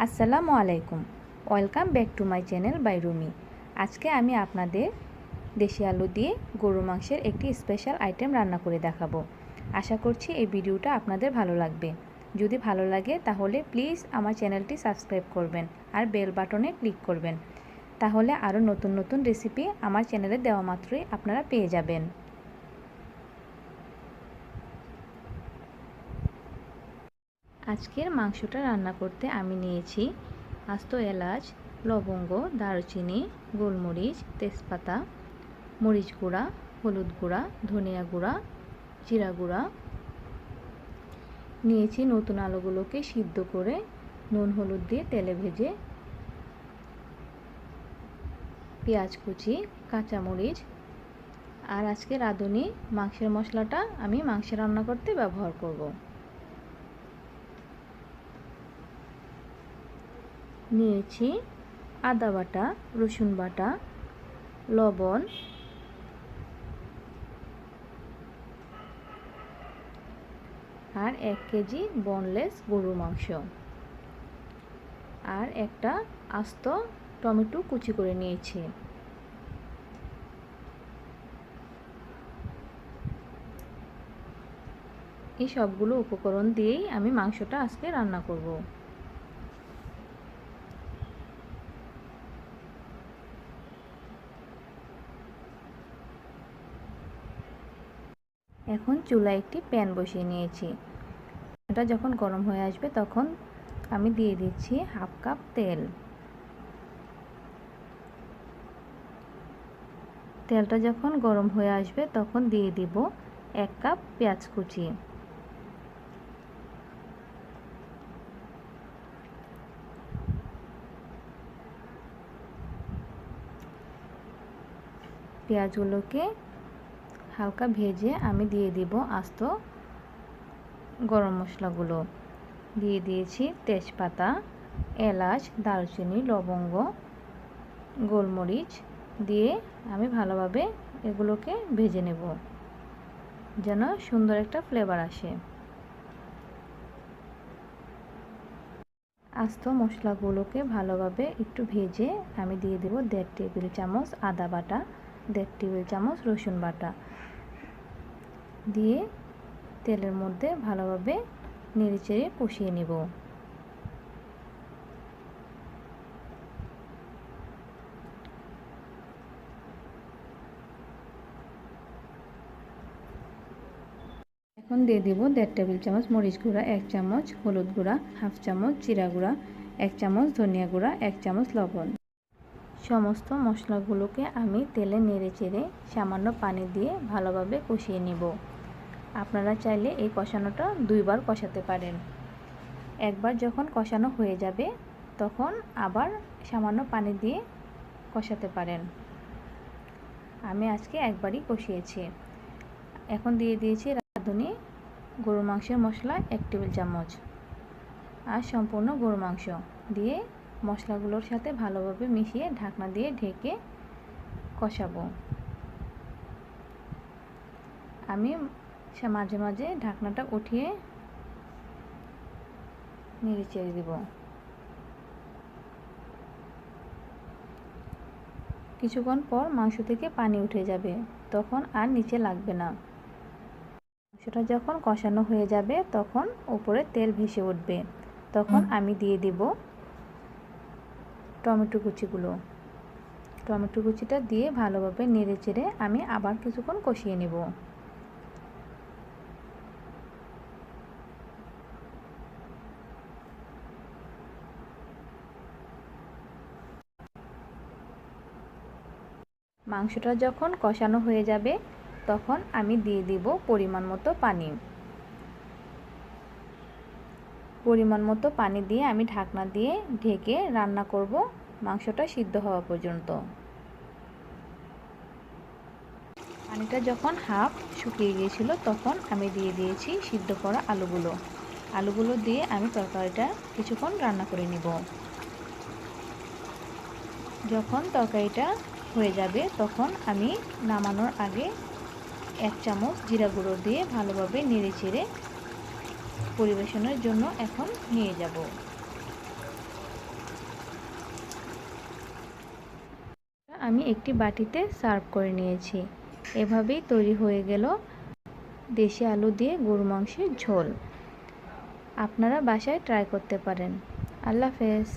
আসসালামু আলাইকুম। Welcome back to my channel by Rumi. আজকে আমি আপনাদের দেশি আলু দিয়ে গরু মাংসের একটি স্পেশাল আইটেম রান্না করে দেখাবো। আশা করছি এই ভিডিওটা আপনাদের ভালো লাগবে। যদি ভালো লাগে তাহলে প্লিজ আমার চ্যানেলটি সাবস্ক্রাইব করবেন আর বেল বাটনে ক্লিক করবেন। তাহলে আরও নতুন নতুন রেসিপি আমার চ্যানেলে দেওয়া মাত্রই আপনারা পেয়ে যাবেন। আজকের মাংসটা রান্না করতে আমি নিয়েছি আস্ত এলাচ, লবঙ্গ, দারুচিনি, গোলমরিচ, তেজপাতা, মরিচ গুঁড়া, হলুদ গুঁড়া, ধনিয়া গুঁড়া, জিরা গুঁড়া। নিয়েছি নতুন আলুগুলোকে সিদ্ধ করে নুন হলুদ দিয়ে তেলে ভেজে, পেঁয়াজ কুচি, কাঁচামরিচ। আর আজকে রাঁধুনি মাংসের মশলাটা আমি মাংস রান্না করতে ব্যবহার করব। নিয়েছি আদা বাটা, রসুন বাটা, লবণ, আর 1 কেজি বোনলেস গরুর মাংস, আর একটা আস্ত টমেটো কুচি করে নিয়েছি। এই সবগুলো উপকরণ দিয়েই আমি মাংসটা আজকে রান্না করব। এখন চুলায় একটি প্যান বসিয়ে নিয়েছি। এটা যখন গরম হয়ে আসবে তখন আমি দিয়ে দিচ্ছি 1/2 কাপ তেল। তেলটা যখন গরম হয়ে আসবে তখন দিয়ে দিব 1 কাপ পেঁয়াজ কুচি। পেঁয়াজগুলোকে হালকা ভেজে আমি দিয়ে দিব আস্ত গরম মশলাগুলো। দিয়ে দিয়েছি তেজপাতা, এলাচ, দারুচিনি, লবঙ্গ, গোলমরিচ দিয়ে আমি ভালোভাবে এগুলোকে ভেজে নেব যেন সুন্দর একটা ফ্লেভার আসে। আস্ত মশলাগুলোকে ভালোভাবে একটু ভেজে আমি দিয়ে দেব 1.5 টেবিল চামচ আদা বাটা, 1.5 টেবিল চামচ রসুন বাটা দিয়ে তেলের মধ্যে ভালোভাবে নেড়েচেড়ে কষিয়ে নেব। এখন দিয়ে দিব 1.5 টেবিল চামচ মরিচ গুঁড়া, 1 চামচ হলুদ গুঁড়া, 1/2 চামচ জিরা গুঁড়া, 1 চামচ ধনিয়া গুঁড়া, 1 চামচ লবণ। সমস্ত মশলাগুলোকে আমি তেলে নেড়েচেড়ে সামান্য পানি দিয়ে ভালোভাবে কষিয়ে নেব। আপনারা চাইলে এই কষানোটা 2 বার কষাতে পারেন। একবার যখন কষানো হয়ে যাবে তখন আবার সামান্য পানি দিয়ে কষাতে পারেন। আমি আজকে একবারই কষিয়েছি। এখন দিয়ে দিয়েছি রাঁধুনি গরুর মাংসের মশলা 1 টেবিল চামচ আর সম্পূর্ণ গরুর মাংস দিয়ে মশলাগুলোর সাথে ভালোভাবে মিশিয়ে ঢাকনা দিয়ে ঢেকে কষাবো। আমি মাঝে মাঝে ঢাকনাটা উঠিয়ে নেড়েচেড়ে দেব। কিছুক্ষণ পর মাংস থেকে পানি উঠে যাবে, তখন আর নিচে লাগবে না। মাংসটা যখন কষানো হয়ে যাবে তখন উপরে তেল ভেসে উঠবে, তখন আমি দিয়ে দিব টমেটো কুচিগুলো। টমেটো কুচিটা দিয়ে ভালোভাবে নেড়েচেড়ে আমি আবার কিছুক্ষণ কষিয়ে নেব। মাংসটা যখন কষানো হয়ে যাবে তখন আমি দিয়ে দিব পরিমাণ মতো পানি। পরিমাণ মতো পানি দিয়ে আমি ঢাকনা দিয়ে ঢেকে রান্না করব মাংসটা সিদ্ধ হওয়া পর্যন্ত। পানিটা যখন হাফ শুকিয়ে গিয়েছিল তখন আমি দিয়ে দিয়েছি সিদ্ধ করা আলুগুলো দিয়ে আমি তরকারিটা কিছুক্ষণ রান্না করে নিব। যখন তরকারিটা হয়ে যাবে তখন আমি নামানোর আগে 1 চামচ জিরা গুঁড়ো দিয়ে ভালোভাবে নেড়েচেড়ে পরিবেশনের জন্য এখন নিয়ে যাব। আমি একটি বাটিতে সার্ভ করে নিয়েছি। এভাবেই তৈরি হয়ে গেল দেশি আলু দিয়ে গরু মাংসের ঝোল। আপনারা বাসায় ট্রাই করতে পারেন। আল্লাহ হাফেজ।